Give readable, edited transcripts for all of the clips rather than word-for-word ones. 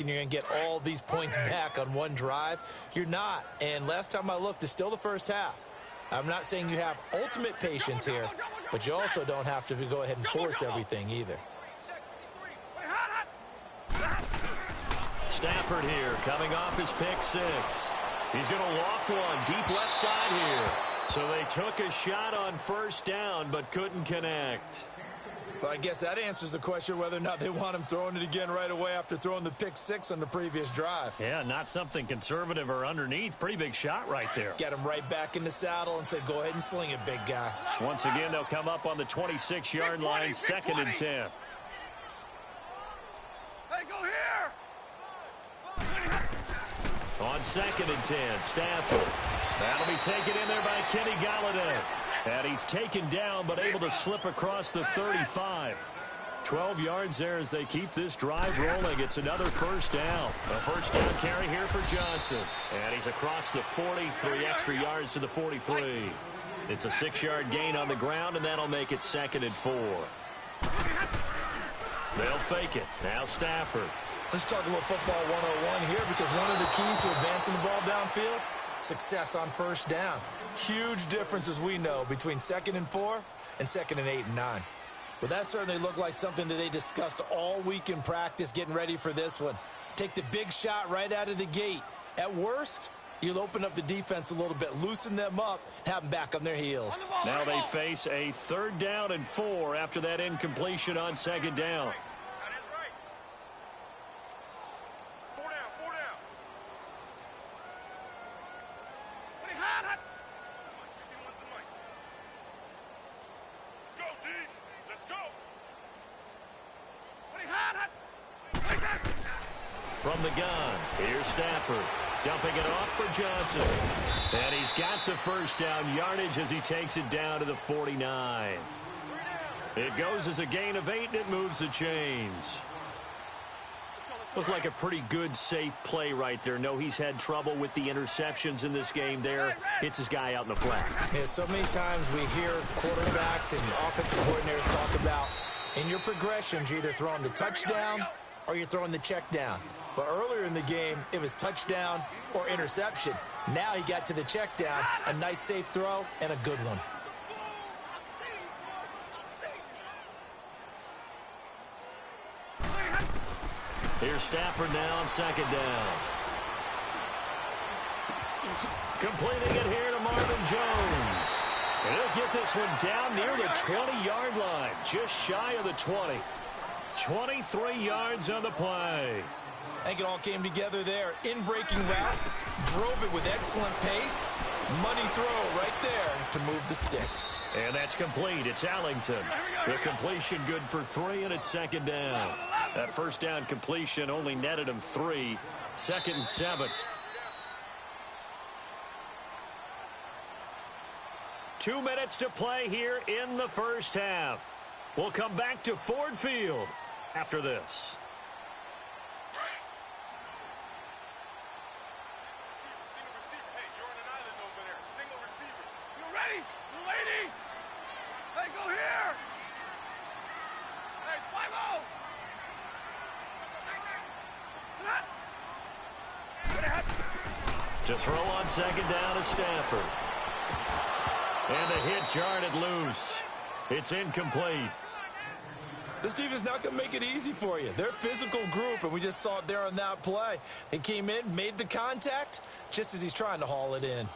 and you're going to get all these points back on one drive. You're not. And last time I looked, it's still the first half. I'm not saying you have ultimate patience here, but you also don't have to go ahead and force everything either. Stafford here coming off his pick six. He's going to loft one deep left side here. So they took a shot on first down but couldn't connect. Well, I guess that answers the question whether or not they want him throwing it again right away after throwing the pick six on the previous drive. Yeah, not something conservative or underneath. Pretty big shot right there. Get him right back in the saddle and say, go ahead and sling it, big guy. Once again, they'll come up on the 26-yard line, 2nd and 10. Hey, go here! On 2nd and 10, Stafford. That'll be taken in there by Kenny Galladay. And he's taken down but able to slip across the 35. 12 yards there as they keep this drive rolling. It's another first down. A first down carry here for Johnson. And he's across the 40, 3 extra yards to the 43. It's a 6-yard gain on the ground, and that'll make it 2nd and 4. They'll fake it. Now Stafford. Let's talk a little football 101 here, because one of the keys to advancing the ball downfield, success on first down. Huge difference, as we know, between 2nd and 4 and 2nd and 8 and 9. Well, that certainly looked like something that they discussed all week in practice, getting ready for this one. Take the big shot right out of the gate. At worst, you'll open up the defense a little bit, loosen them up, have them back on their heels. Now they face a 3rd down and 4 after that incompletion on 2nd down. From the gun, here's Stafford, dumping it off for Johnson. And he's got the first down yardage as he takes it down to the 49. It goes as a gain of 8, and it moves the chains. Looked like a pretty good, safe play right there. No, he's had trouble with the interceptions in this game there. Hits his guy out in the flat. Yeah, so many times we hear quarterbacks and offensive coordinators talk about, in your progressions, you're either throwing the touchdown or you're throwing the check down. But earlier in the game, it was touchdown or interception. Now he got to the check down, a nice safe throw, and a good one. Here's Stafford now on 2nd down. Completing it here to Marvin Jones. And he'll get this one down near the 20-yard line, just shy of the 20. 23 yards on the play. I think it all came together there. In-breaking route, drove it with excellent pace. Money throw right there to move the sticks. And that's complete. It's Allington. The completion good for 3, and it's 2nd down. That first down completion only netted him 3. 2nd and 7. 2 minutes to play here in the first half. We'll come back to Ford Field after this. To throw on 2nd down to Stafford. And the hit jarred it loose. It's incomplete. This defense is not going to make it easy for you. They're a physical group, and we just saw it there on that play. They came in, made the contact, just as he's trying to haul it in.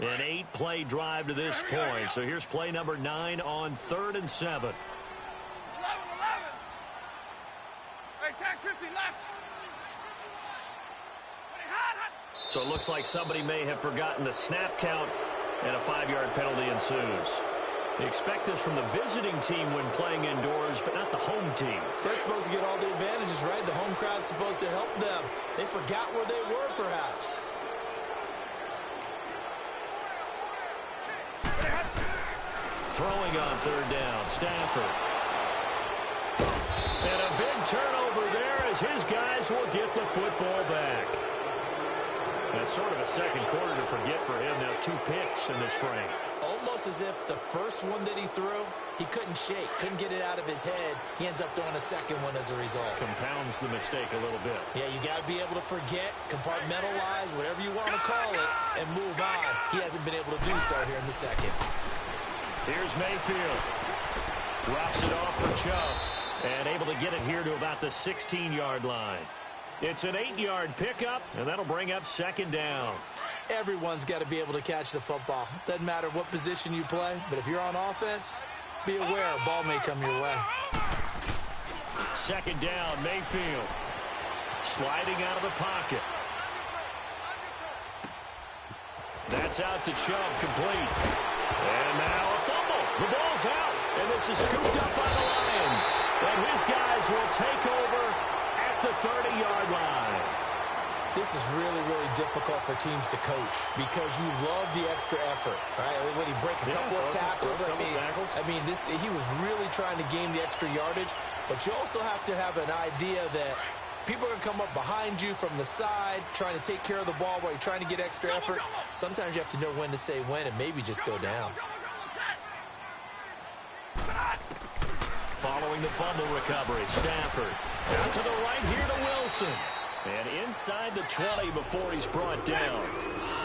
An 8-play drive to this point. So here's play number 9 on 3rd and 7. 11. Hey, tag 50 left. So it looks like somebody may have forgotten the snap count, and a 5-yard penalty ensues. They expect this from the visiting team when playing indoors, but not the home team. They're supposed to get all the advantages, right? The home crowd's supposed to help them. They forgot where they were, perhaps. Throwing on 3rd down, Stafford. And a big turnover there as his guys will get the football back. That's sort of a second quarter to forget for him. Now 2 picks in this frame. almost as if the first one that he threw, he couldn't shake, couldn't get it out of his head. He ends up throwing a second one as a result. Compounds the mistake a little bit. Yeah, you got to be able to forget, compartmentalize, whatever you want to call it, and move on. He hasn't been able to do so here in the second. Here's Mayfield. Drops it off for Chubb. And able to get it here to about the 16-yard line. It's an 8-yard pickup, and that'll bring up second down. Everyone's got to be able to catch the football. Doesn't matter what position you play, but if you're on offense, be aware a ball may come your way. Second down, Mayfield. Sliding out of the pocket. That's out to Chubb, complete. And now a fumble. The ball's out, and this is scooped up by the Lions. And his guys will take over at the 30-yard line. This is really, really difficult for teams to coach because you love the extra effort, right? When he break a couple of tackles, I mean, he was really trying to gain the extra yardage, but you also have to have an idea that people are going to come up behind you from the side, trying to take care of the ball while you're trying to get extra effort. Sometimes you have to know when to say when and maybe just go down. Following the fumble recovery, Stafford. Out to the right here to Wilson. And inside the 20 before he's brought down.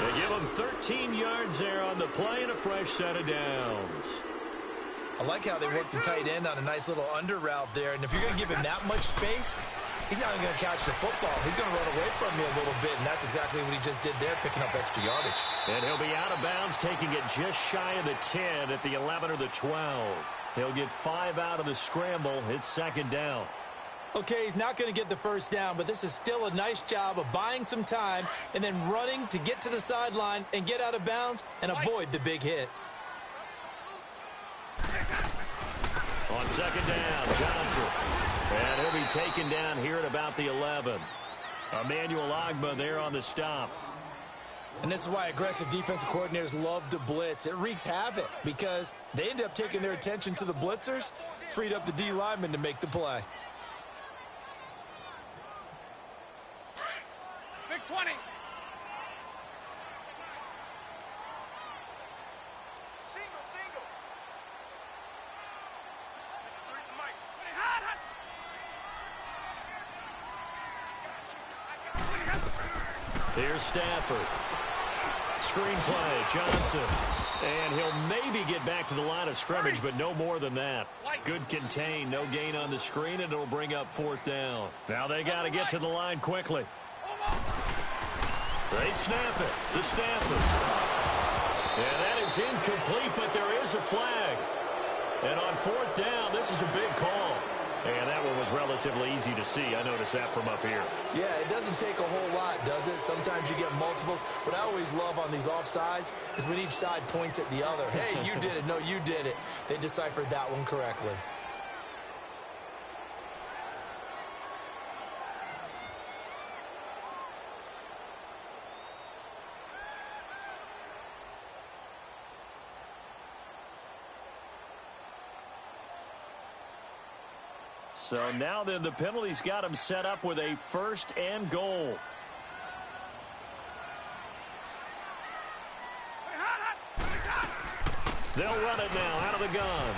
They give him 13 yards there on the play and a fresh set of downs. I like how they work the tight end on a nice little under route there. And if you're going to give him that much space, he's not going to catch the football. He's going to run away from you a little bit, and that's exactly what he just did there, picking up extra yardage. And he'll be out of bounds, taking it just shy of the 10 at the 11 or the 12. He'll get 5 out of the scramble. It's second down. Okay, he's not going to get the first down, but this is still a nice job of buying some time and then running to get to the sideline and get out of bounds and avoid the big hit. On second down, Johnson. And he'll be taken down here at about the 11. Emmanuel Ogbah there on the stop. And this is why aggressive defensive coordinators love to blitz. It wreaks havoc because they end up taking their attention to the blitzers, freed up the D lineman to make the play. Big 20. Single. Here's Stafford. Screenplay, Johnson. And he'll maybe get back to the line of scrimmage, but no more than that. Good contain, no gain on the screen, and it'll bring up fourth down. Now they got to get to the line quickly. They snap it to Stafford. And that is incomplete, but there is a flag. And on fourth down, this is a big call. And that one was relatively easy to see. I noticed that from up here. Yeah, it doesn't take a whole lot, does it? Sometimes you get multiples. What I always love on these offsides is when each side points at the other. Hey, you did it. No, you did it. They deciphered that one correctly. So now then the penalty's got him set up with a first and goal. They'll run it now out of the gun.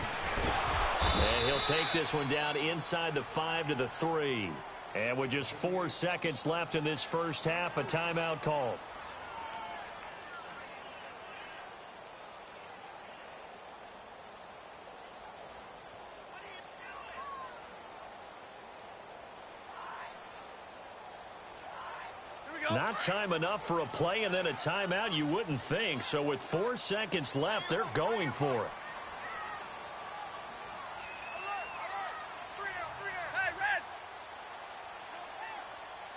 And he'll take this one down inside the 5 to the 3. And with just 4 seconds left in this first half, a timeout call. Not time enough for a play and then a timeout, you wouldn't think. So with 4 seconds left, they're going for it. Hey, red.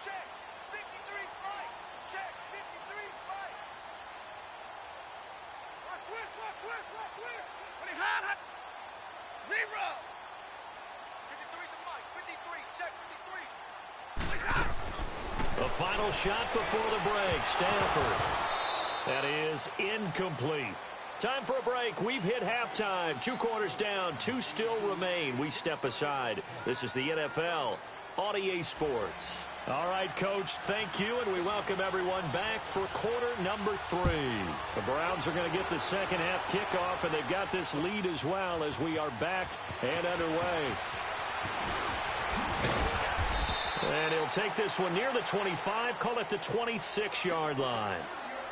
Check. 53's right. Check. 53's right. Watch twist. What he had? Zero. 53's the mic. 53. Check 53. The final shot before the break, Stafford. That is incomplete. Time for a break. We've hit halftime. 2 quarters down, 2 still remain. We step aside. This is the NFL on EA Sports. All right, Coach, thank you, and we welcome everyone back for quarter number 3. The Browns are going to get the second half kickoff, and they've got this lead as well as we are back and underway. And he'll take this one near the 25, call it the 26-yard line.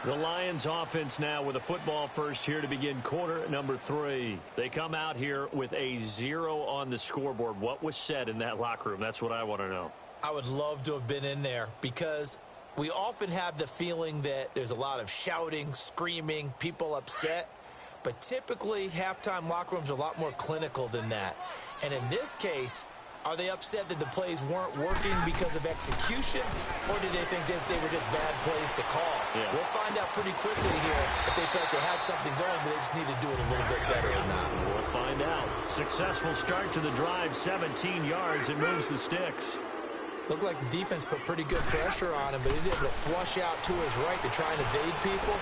The Lions offense now with a football first here to begin quarter number 3. They come out here with a 0 on the scoreboard. What was said in that locker room? That's what I want to know. I would love to have been in there because we often have the feeling that there's a lot of shouting, screaming, people upset. But typically, halftime locker rooms are a lot more clinical than that. And in this case, are they upset that the plays weren't working because of execution, or did they think they were just bad plays to call? Yeah. We'll find out pretty quickly here if they felt they had something going, but they just need to do it a little bit better or not. We'll find out. Successful start to the drive, 17 yards, and moves the sticks. Looked like the defense put pretty good pressure on him, but he's able to flush out to his right to try and evade people.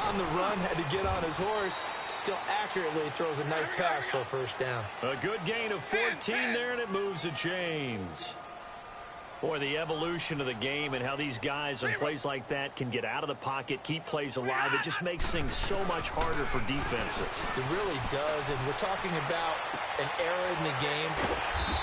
On the run, had to get on his horse. Still accurately throws a nice pass for a first down. A good gain of 14 there, and it moves the chains. Boy, the evolution of the game and how these guys on plays like that can get out of the pocket, keep plays alive, it just makes things so much harder for defenses. It really does, and we're talking about an era in the game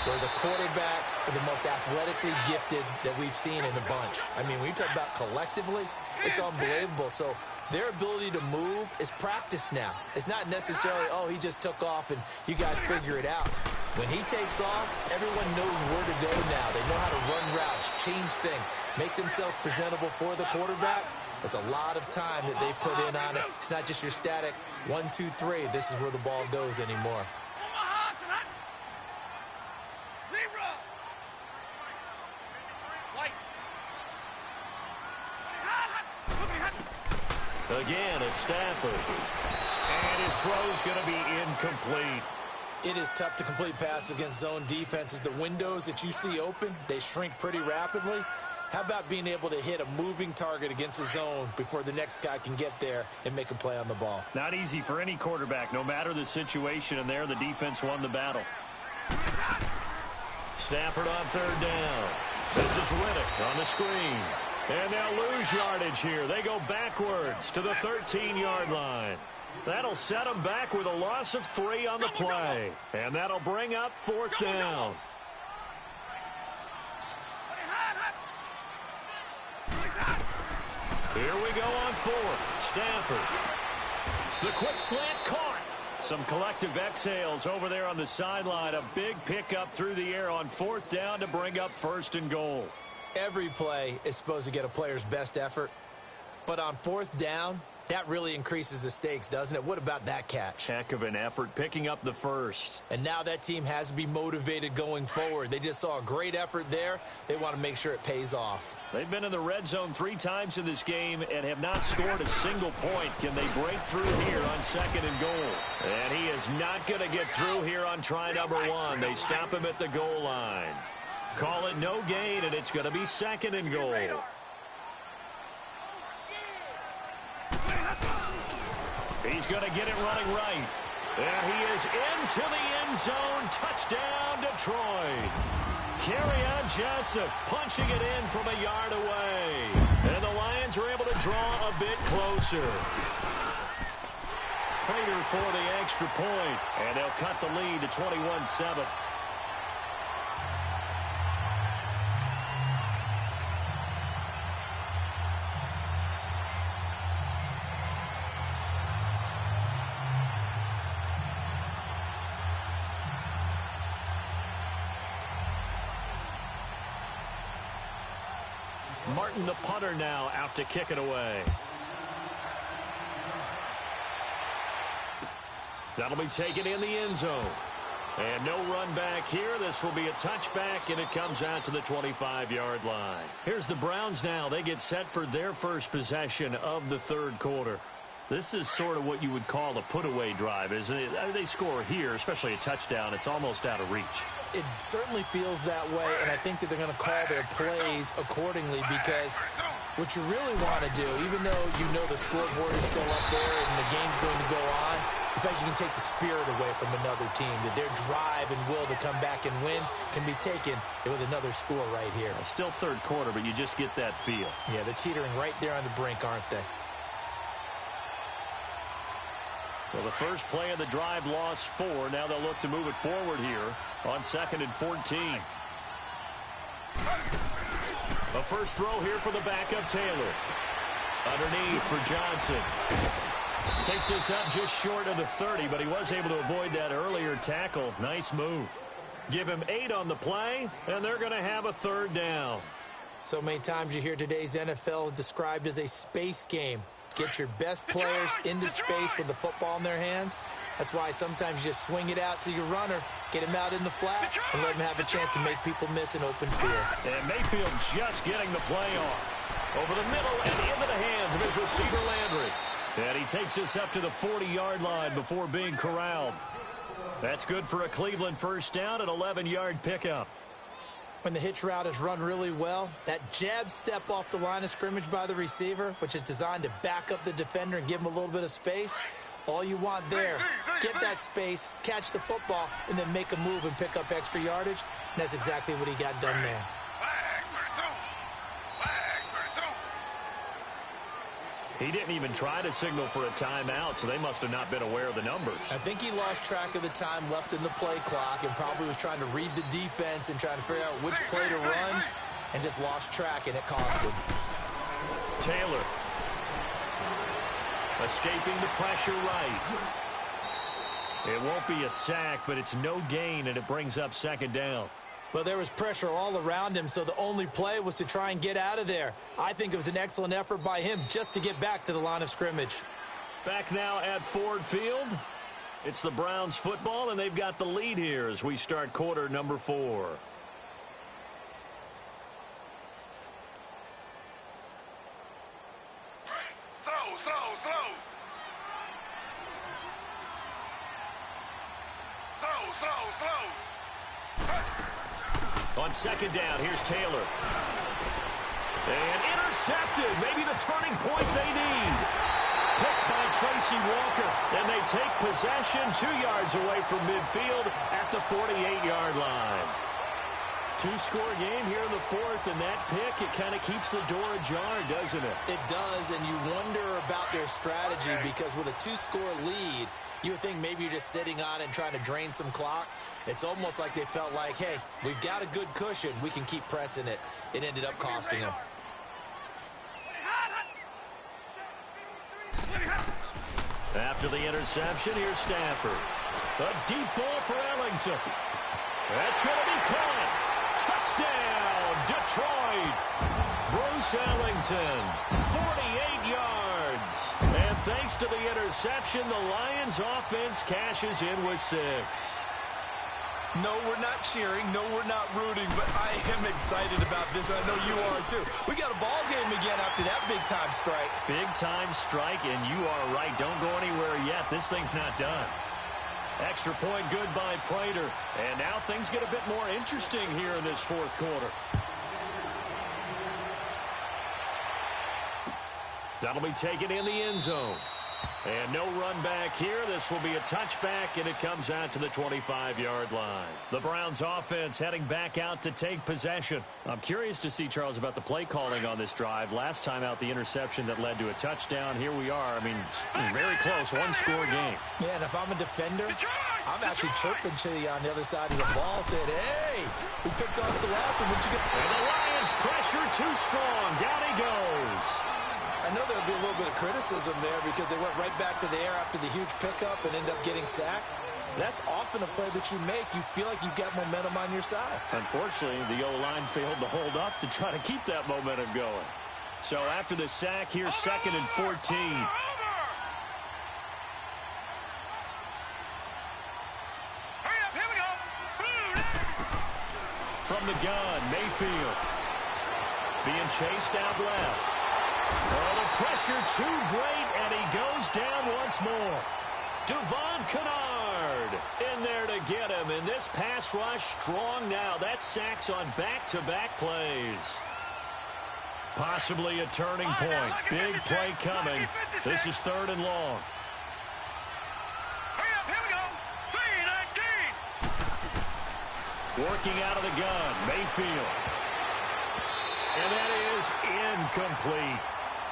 where the quarterbacks are the most athletically gifted that we've seen in a bunch. I mean, when you talk about collectively, it's unbelievable. So their ability to move is practiced now. It's not necessarily, oh, he just took off and you guys figure it out. When he takes off, everyone knows where to go now. They know how to run routes, change things, make themselves presentable for the quarterback. That's a lot of time that they put in on it. It's not just your static 1, 2, 3. This is where the ball goes anymore. Again, it's Stafford. And his throw's going to be incomplete. It is tough to complete passes against zone defenses. The windows that you see open, they shrink pretty rapidly. How about being able to hit a moving target against a zone before the next guy can get there and make a play on the ball? Not easy for any quarterback, no matter the situation, and there the defense won the battle. Stafford on third down. This is Riddick on the screen. And they'll lose yardage here. They go backwards to the 13-yard line. That'll set them back with a loss of 3 on the play. And that'll bring up fourth down. Here we go on fourth. Stafford. The quick slant caught. Some collective exhales over there on the sideline. A big pickup through the air on fourth down to bring up first and goal. Every play is supposed to get a player's best effort. But on fourth down, that really increases the stakes, doesn't it? What about that catch? Heck of an effort picking up the first. And now that team has to be motivated going forward. They just saw a great effort there. They want to make sure it pays off. They've been in the red zone 3 times in this game and have not scored a single point. Can they break through here on second and goal? And he is not going to get through here on try number 1. They stop him at the goal line. Call it no gain, and it's going to be second and goal. He's going to get it running right. And he is into the end zone. Touchdown, Detroit. Kerryon Johnson punching it in from a yard away. And the Lions are able to draw a bit closer. Prater for the extra point. And they'll cut the lead to 21-7. Martin, the punter, now out to kick it away. That'll be taken in the end zone. And no run back here. This will be a touchback, and it comes out to the 25-yard line. Here's the Browns now. They get set for their first possession of the third quarter. This is sort of what you would call a put-away drive, isn't it? They score here, especially a touchdown. It's almost out of reach. It certainly feels that way, and I think that they're going to call their plays accordingly because what you really want to do, even though you know the scoreboard is still up there and the game's going to go on, In fact, you can take the spirit away from another team, that their drive and will to come back and win can be taken with another score right here. Still third quarter, but you just get that feel. Yeah, they're teetering right there on the brink, aren't they? Well, the first play of the drive lost 4. Now they'll look to move it forward here on 2nd and 14. A first throw here for the backup Taylor. Underneath for Johnson. Takes this up just short of the 30, but he was able to avoid that earlier tackle. Nice move. Give him 8 on the play, and they're going to have a 3rd down. So many times you hear today's NFL described as a space game. Get your best players into space with the football in their hands. That's why sometimes you just swing it out to your runner, get him out in the flat, and let him have a chance to make people miss an open field. And Mayfield just getting the play on. Over the middle and into the hands of his receiver Landry. And he takes this up to the 40-yard line before being corralled. That's good for a Cleveland first down, an 11-yard pickup. When the hitch route is run really well, that jab step off the line of scrimmage by the receiver, which is designed to back up the defender and give him a little bit of space, all you want there, get that space, catch the football, and then make a move and pick up extra yardage. And that's exactly what he got done there. He didn't even try to signal for a timeout, so they must have not been aware of the numbers. I think he lost track of the time left in the play clock and probably was trying to read the defense and trying to figure out which play to run and just lost track, and it cost him. Taylor. Escaping the pressure right. It won't be a sack, but it's no gain, and it brings up 2nd down. Well, there was pressure all around him, so the only play was to try and get out of there. I think it was an excellent effort by him just to get back to the line of scrimmage. Back now at Ford Field. It's the Browns football, and they've got the lead here as we start quarter number 4. On 2nd down, here's Taylor. And intercepted. Maybe the turning point they need. Picked by Tracy Walker. And they take possession 2 yards away from midfield at the 48-yard line. 2-score game here in the 4th, and that pick, it kind of keeps the door ajar, doesn't it? It does, and you wonder about their strategy because with a 2-score lead, you would think maybe you're just sitting on it and trying to drain some clock. It's almost like they felt like, hey, we've got a good cushion. We can keep pressing it. It ended up costing them. After the interception, here's Stafford. A deep ball for Ellington. That's going to be caught. Touchdown, Detroit. Bruce Ellington, 48 yards. And thanks to the interception, the Lions offense cashes in with 6. No, we're not cheering. No, we're not rooting, but I am excited about this. I know you are, too. We got a ball game again after that big-time strike. Big-time strike, and you are right. Don't go anywhere yet. This thing's not done. Extra point good by Prater. And now things get a bit more interesting here in this 4th quarter. That'll be taken in the end zone. And no run back here. This will be a touchback, and it comes out to the 25-yard line. The Browns offense heading back out to take possession. I'm curious to see, Charles, about the play calling on this drive. Last time out, the interception that led to a touchdown. Here we are. I mean, very close, 1-score game. Yeah, and if I'm a defender, I'm actually chirping to you on the other side of the ball, saying, hey, we picked off the last one. What'd you get? And the Lions pressure too strong. Down he goes. I know there'll be a little bit of criticism there because they went right back to the air after the huge pickup and end up getting sacked. That's often a play that you make. You feel like you've got momentum on your side. Unfortunately, the O-line failed to hold up to try to keep that momentum going. So after the sack, here's 2nd and 14. From the gun, Mayfield. Being chased out left. Oh, the pressure too great, and he goes down once more. Devon Kennard in there to get him, and this pass rush strong now. That sacks on back-to-back plays. Possibly a turning point. Big play coming. This is 3rd and long. Working out of the gun, Mayfield. And that is incomplete.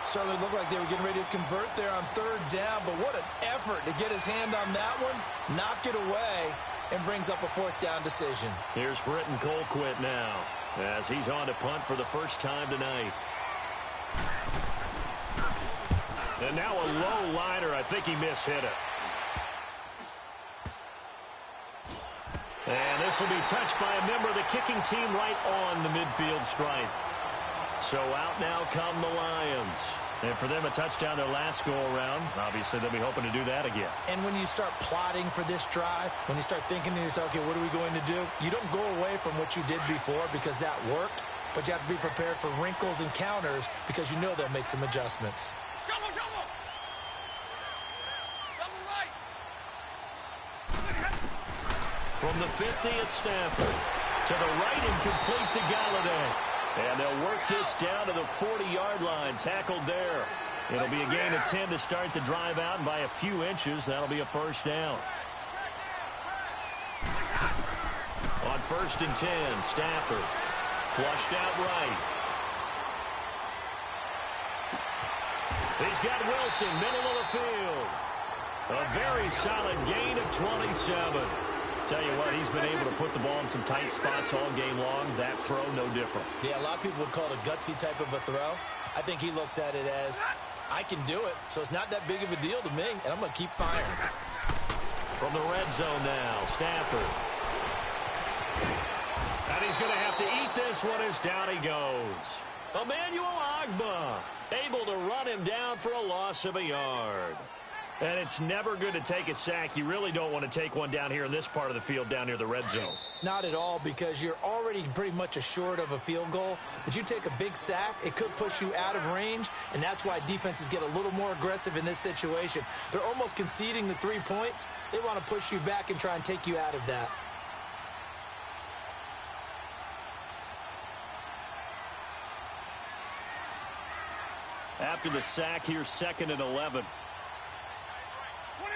Certainly looked like they were getting ready to convert there on third down, but what an effort to get his hand on that one, knock it away, and brings up a fourth dow decision. Here's Britton Colquitt now, as he's on to punt for the first time tonight. And now a low liner. I think he mishit it. And this will be touched by a member of the kicking team right on the midfield stripe. So out now come the Lions. And for them, a touchdown their last go-around. Obviously, they'll be hoping to do that again. And when you start plotting for this drive, when you start thinking to yourself, okay, what are we going to do? You don't go away from what you did before because that worked, but you have to be prepared for wrinkles and counters because you know they'll make some adjustments. Double, double. Double right. From the 50 at Stafford. To the right and complete to Galladay. And they'll work this down to the 40-yard line, tackled there. It'll be a gain of 10 to start the drive out, and by a few inches, that'll be a first down. On 1st and 10, Stafford. Flushed out right. He's got Wilson, middle of the field. A very solid gain of 27. Tell you what, he's been able to put the ball in some tight spots all game long. That throw, no different. Yeah, a lot of people would call it a gutsy type of a throw. I think he looks at it as, I can do it, so it's not that big of a deal to me, and I'm going to keep firing. From the red zone now, Stafford. And he's going to have to eat this one as down he goes. Emmanuel Ogbah able to run him down for a loss of a yard. And it's never good to take a sack. You really don't want to take one down here in this part of the field down near the red zone. Not at all, because you're already pretty much assured of a field goal. But you take a big sack, it could push you out of range, and that's why defenses get a little more aggressive in this situation. They're almost conceding the 3 points. They want to push you back and try and take you out of that. After the sack, here's 2nd and 11. 21.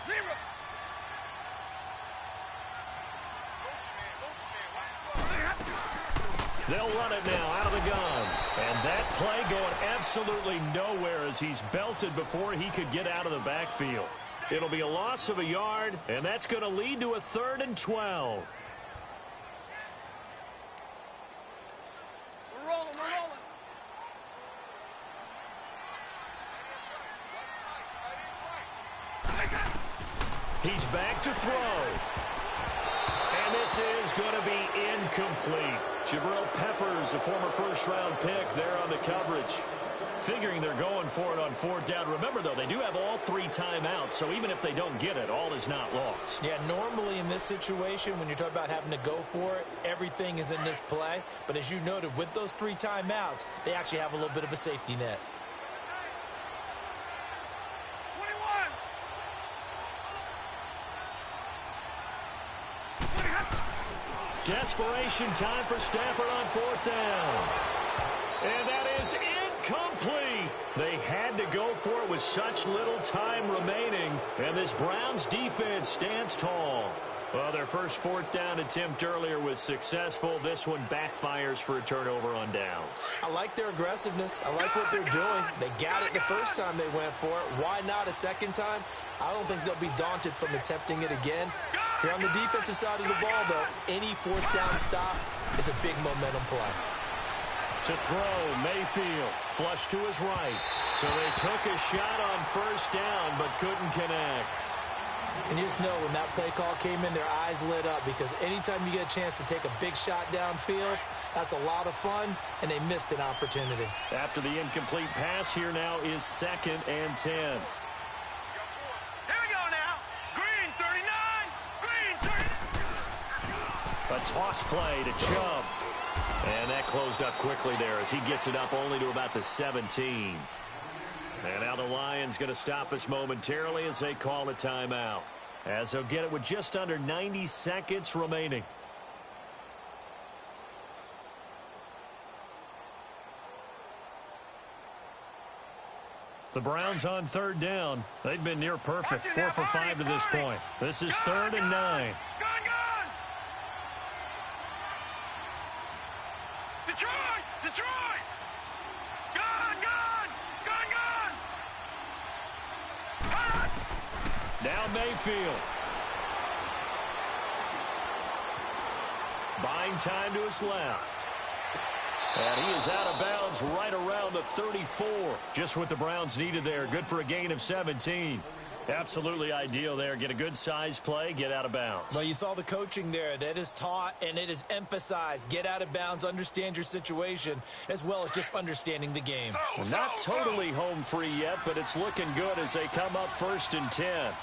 Zero. They'll run it now out of the gun. And that play going absolutely nowhere as he's belted before he could get out of the backfield. It'll be a loss of a yard, and that's going to lead to a 3rd and 12. We're rolling, we're rolling. He's back to throw. And this is going to be incomplete. Jabril Peppers, a former first-round pick, there on the coverage. Figuring they're going for it on 4th down. Remember, though, they do have all 3 timeouts, so even if they don't get it, all is not lost. Yeah, normally in this situation, when you're talking about having to go for it, everything is in this play. But as you noted, with those 3 timeouts, they actually have a little bit of a safety net. 21. Desperation time for Stafford on 4th down. And that is incomplete. They had to go for it with such little time remaining. And this Browns defense stands tall. Well, their first 4th down attempt earlier was successful. This one backfires for a turnover on downs. I like their aggressiveness. I like what they're doing. They got it the first time they went for it. Why not a second time? I don't think they'll be daunted from attempting it again. If you're on the defensive side of the ball, though, any 4th down stop is a big momentum play. To throw, Mayfield, flush to his right. So they took a shot on 1st down, but couldn't connect. And you just know when that play call came in, their eyes lit up, because anytime you get a chance to take a big shot downfield, that's a lot of fun, and they missed an opportunity. After the incomplete pass, here now is 2nd and 10. Here we go now. Green 39. Green 30. A toss play to Chubb. And that closed up quickly there as he gets it up only to about the 17. And now the Lions going to stop us momentarily as they call a timeout, as they'll get it with just under 90 seconds remaining. The Browns on third down. They've been near perfect, 4 for 5 to this point. This is 3rd and 9. Gone! Detroit! Gone! Now Mayfield. Buying time to his left. And he is out of bounds right around the 34. Just what the Browns needed there. Good for a gain of 17. Absolutely ideal there. Get a good size play, get out of bounds. Well, you saw the coaching there. That is taught and it is emphasized. Get out of bounds, understand your situation, as well as just understanding the game. Well, not totally home free yet, but it's looking good as they come up 1st and 10.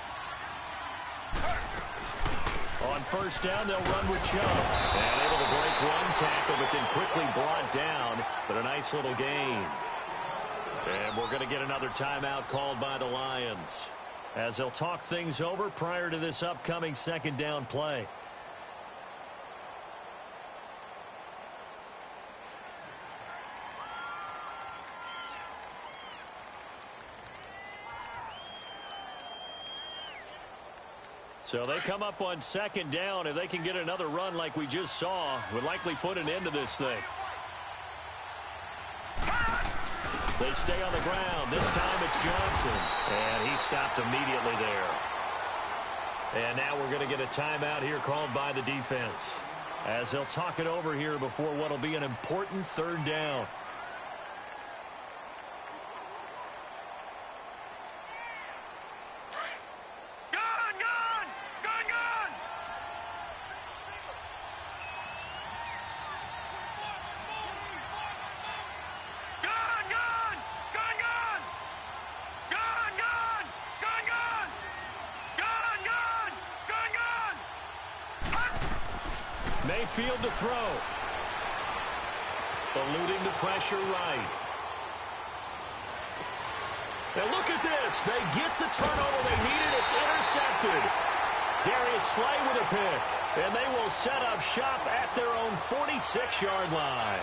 On 1st down, they'll run with Chubb. And able to break one tackle, but then quickly brought down. But a nice little gain. And we're going to get another timeout called by the Lions, as they'll talk things over prior to this upcoming 2nd down play. So they come up on 2nd down. If they can get another run like we just saw, would likely put an end to this thing. They stay on the ground. This time it's Johnson. And he stopped immediately there. And now we're going to get a timeout here called by the defense, as they'll talk it over here before what will be an important 3rd down. Mayfield to throw. Eluding the pressure right. And look at this. They get the turnover they needed. It's intercepted. Darius Slay with a pick. And they will set up shop at their own 46-yard line.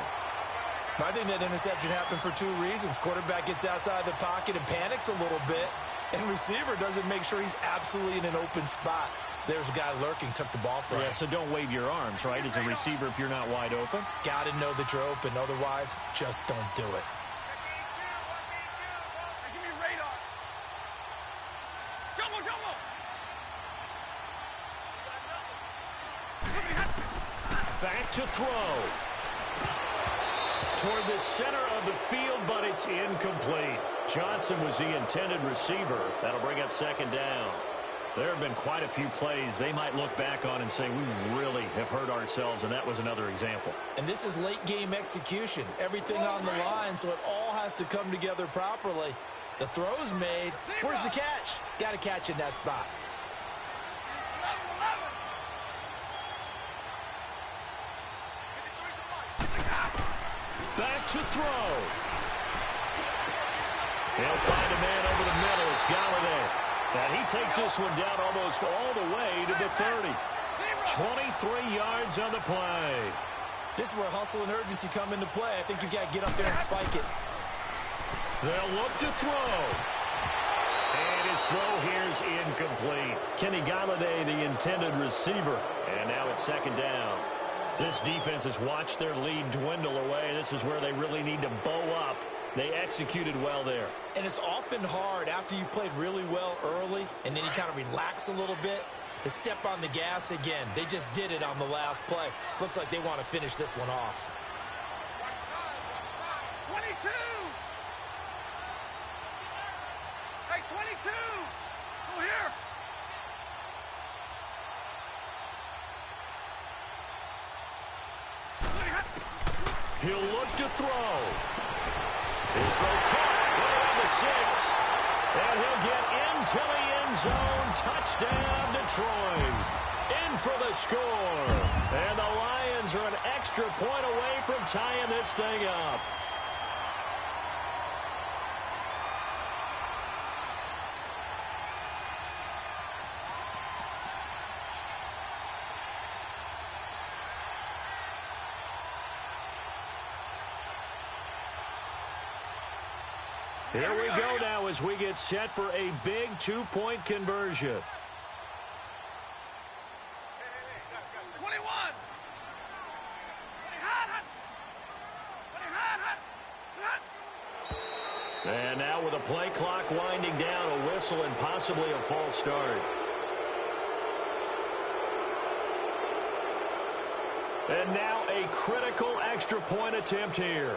I think that interception happened for 2 reasons. Quarterback gets outside the pocket and panics a little bit. And receiver doesn't make sure he's absolutely in an open spot. So there's a guy lurking, took the ball from him. Yeah, so don't wave your arms, right, as a receiver if you're not wide open. Got to know that you're open. Otherwise, just don't do it. Give me radar. Jumbo. Back to throw. Toward the center of the field, but it's incomplete. Johnson was the intended receiver. That'll bring up 2nd down. There have been quite a few plays they might look back on and say, we really have hurt ourselves, and that was another example. And this is late-game execution. Everything on the line, so it all has to come together properly. The throw's made. Where's the catch? Got to catch in that spot. Back to throw. He'll find a man over the middle. It's Galladay. And he takes this one down almost all the way to the 30. 23 yards on the play. This is where hustle and urgency come into play. I think you've got to get up there and spike it. They'll look to throw. And his throw here's incomplete. Kenny Galladay, the intended receiver. And now it's 2nd down. This defense has watched their lead dwindle away. This is where they really need to bow up. They executed well there. And it's often hard after you've played really well early and then you kind of relax a little bit to step on the gas again. They just did it on the last play. Looks like they want to finish this one off. 22. Hey, 22. Go here. He'll look to throw. His throw caught right around the 6. And he'll get into the end zone. Touchdown, Detroit. In for the score. And the Lions are an extra point away from tying this thing up. Here we go now as we get set for a big two-point conversion. 21. And now with a play clock winding down, a whistle and possibly a false start. And now a critical extra point attempt here.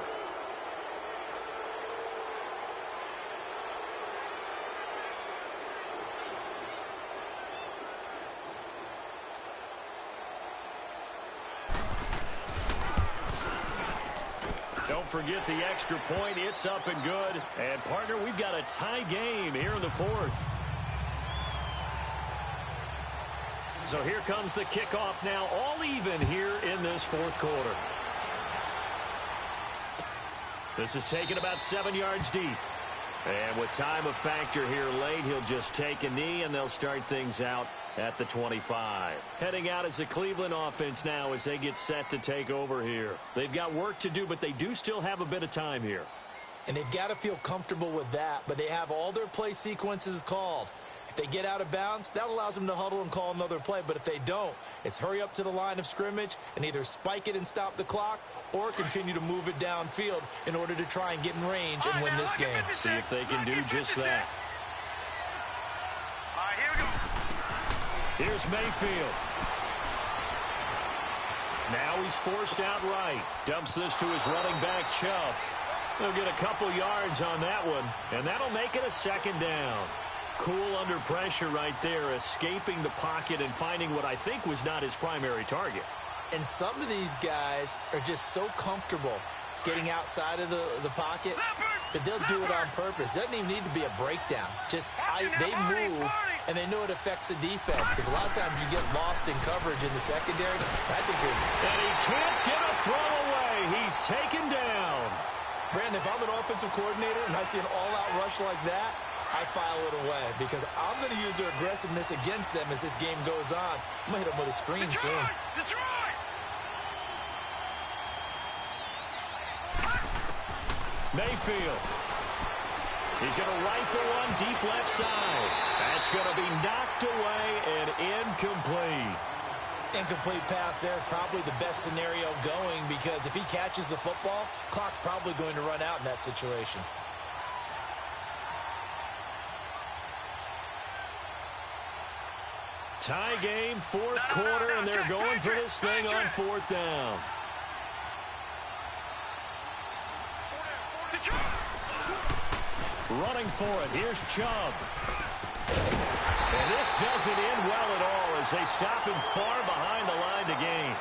Don't forget the extra point. It's up and good. And, partner, we've got a tie game here in the fourth. So here comes the kickoff now, all even here in this fourth quarter. This is taken about 7 yards deep. And with time a factor here late, he'll just take a knee, and they'll start things out at the 25. Heading out as the Cleveland offense now as they get set to take over here. They've got work to do, but they do still have a bit of time here. And they've got to feel comfortable with that, but they have all their play sequences called. If they get out of bounds, that allows them to huddle and call another play. But if they don't, it's hurry up to the line of scrimmage and either spike it and stop the clock or continue to move it downfield in order to try and get in range and win this game. See if they can do just that. All right, here we go. Here's Mayfield. Now he's forced out right. Dumps this to his running back, Chubb. They'll get a couple yards on that one, and that'll make it a second down. Cool under pressure right there, escaping the pocket and finding what I think was not his primary target. And some of these guys are just so comfortable getting outside of the pocket that they'll do it on purpose. It doesn't even need to be a breakdown. They move, and they know it affects the defense because a lot of times you get lost in coverage in the secondary. And I think and he can't get a throw away. He's taken down. Brandon, if I'm an offensive coordinator and I see an all-out rush like that, I file it away because I'm going to use their aggressiveness against them as this game goes on. I'm going to hit them with a screen soon. Detroit! Mayfield. He's going to rifle one deep left side. That's going to be knocked away and incomplete. Incomplete pass there is probably the best scenario going because if he catches the football, clock's probably going to run out in that situation. Tie game, fourth quarter, and they're going for this thing on fourth down. Running for it. Here's Chubb. And this doesn't end well at all as they stop him far behind the line to gain.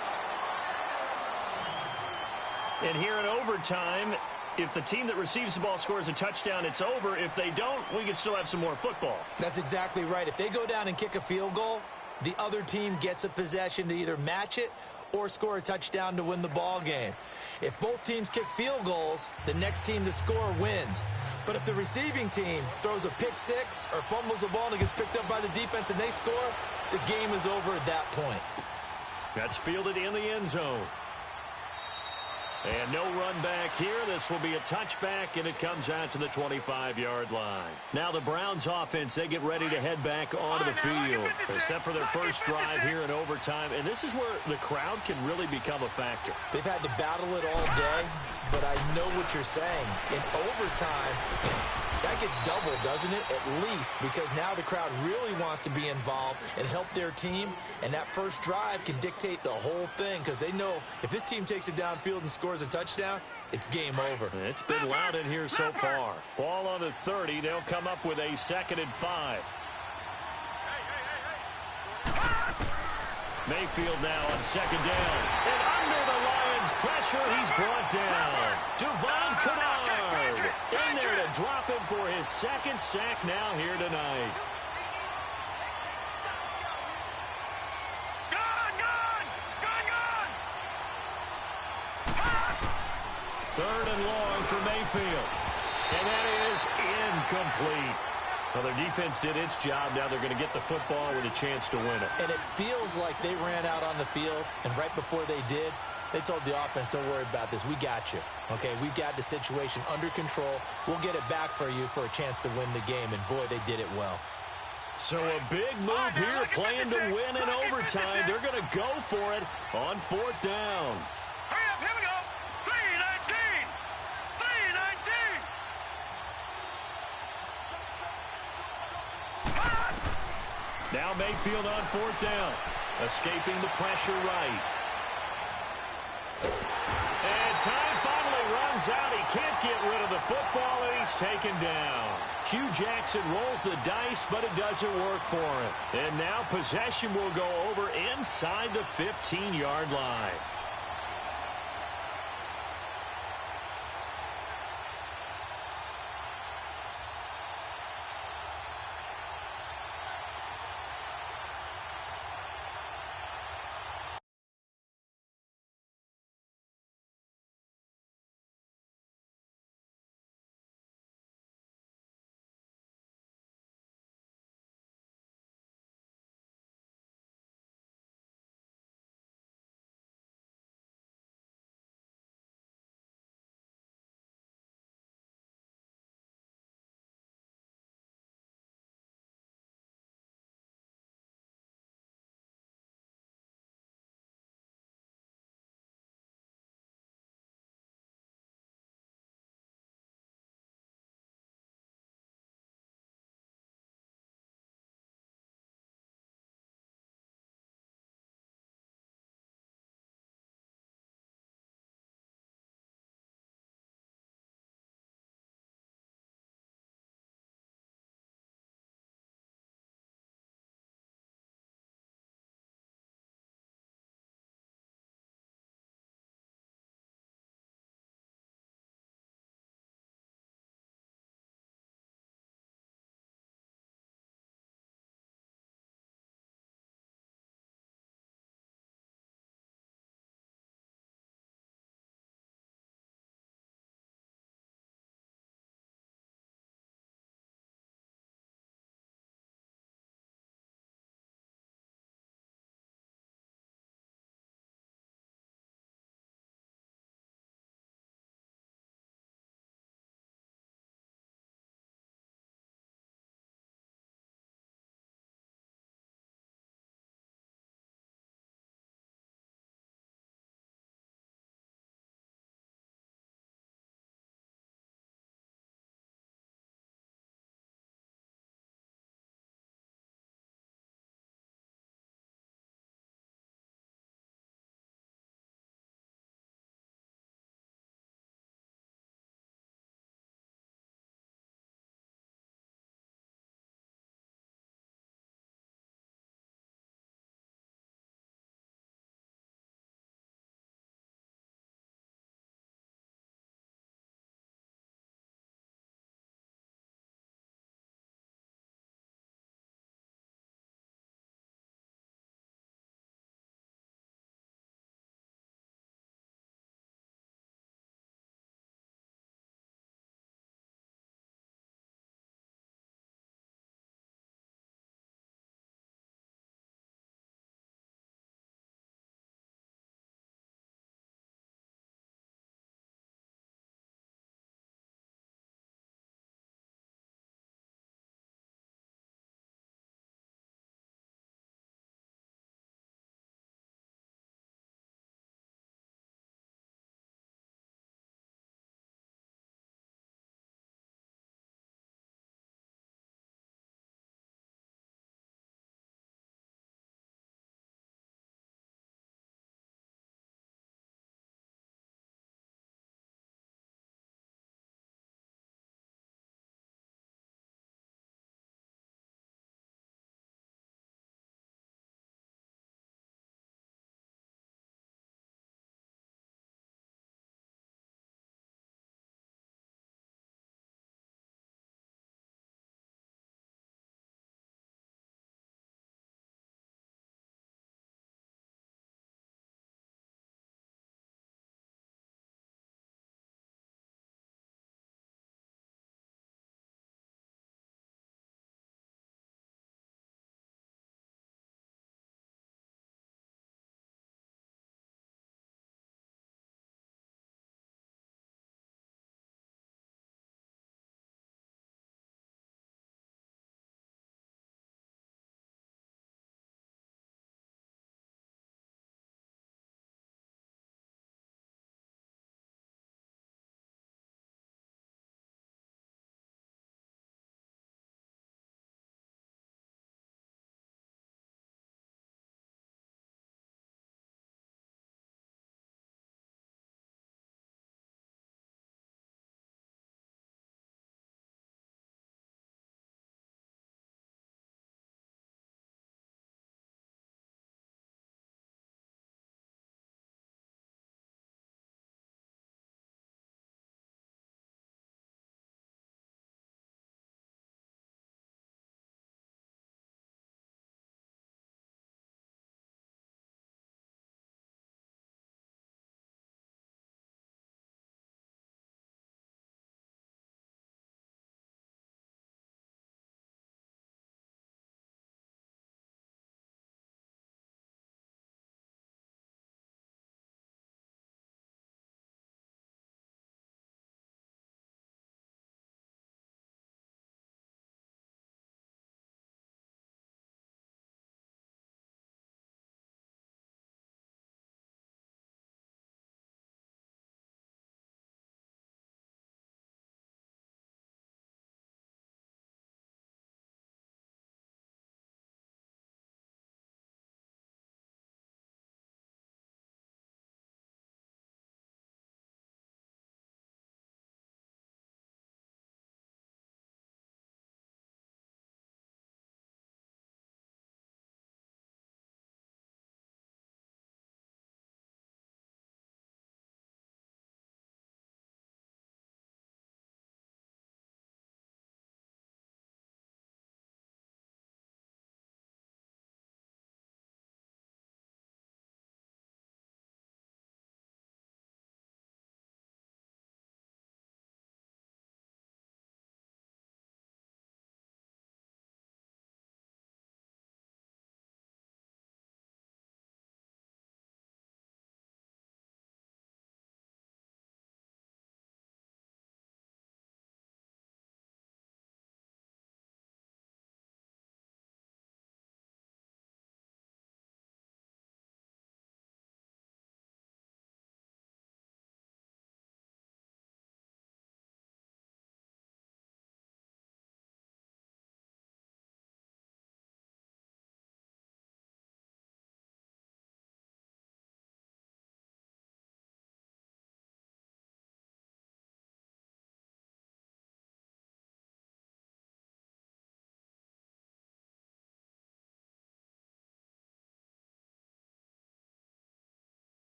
And here in overtime, if the team that receives the ball scores a touchdown, it's over. If they don't, we can still have some more football. That's exactly right. If they go down and kick a field goal, the other team gets a possession to either match it or score a touchdown to win the ball game. If both teams kick field goals, the next team to score wins. But if the receiving team throws a pick six or fumbles the ball and it gets picked up by the defense and they score, the game is over at that point. That's fielded in the end zone. And no run back here. This will be a touchback, and it comes out to the 25-yard line. Now the Browns offense, they get ready to head back onto the field. They set for their first drive here in overtime, and this is where the crowd can really become a factor. They've had to battle it all day, but I know what you're saying. In overtime, that gets doubled, doesn't it? At least, because now the crowd really wants to be involved and help their team, and that first drive can dictate the whole thing because they know if this team takes it downfield and scores a touchdown, it's game over. It's been loud in here so far. Ball on the 30. They'll come up with a 2nd and 5. Mayfield now on 2nd down. And under the Lions' pressure, he's brought down. Devon Kennard in there to drop him for his 2nd sack now here tonight. Third and long for Mayfield. And that is incomplete. Well, their defense did its job. Now they're going to get the football with a chance to win it. And it feels like they ran out on the field, and right before they did, They told the offense, don't worry about this. We got you. Okay, we've got the situation under control. We'll get it back for you for a chance to win the game. And, boy, they did it well. So a big move here, playing to win in overtime. They're going to go for it on 4th down. Hurry up, here we go. 3-19. 3-19. Now Mayfield on 4th down. Escaping the pressure right. And time finally runs out. He can't get rid of the football, and he's taken down. Hugh Jackson rolls the dice, but it doesn't work for him. And now possession will go over inside the 15-yard line.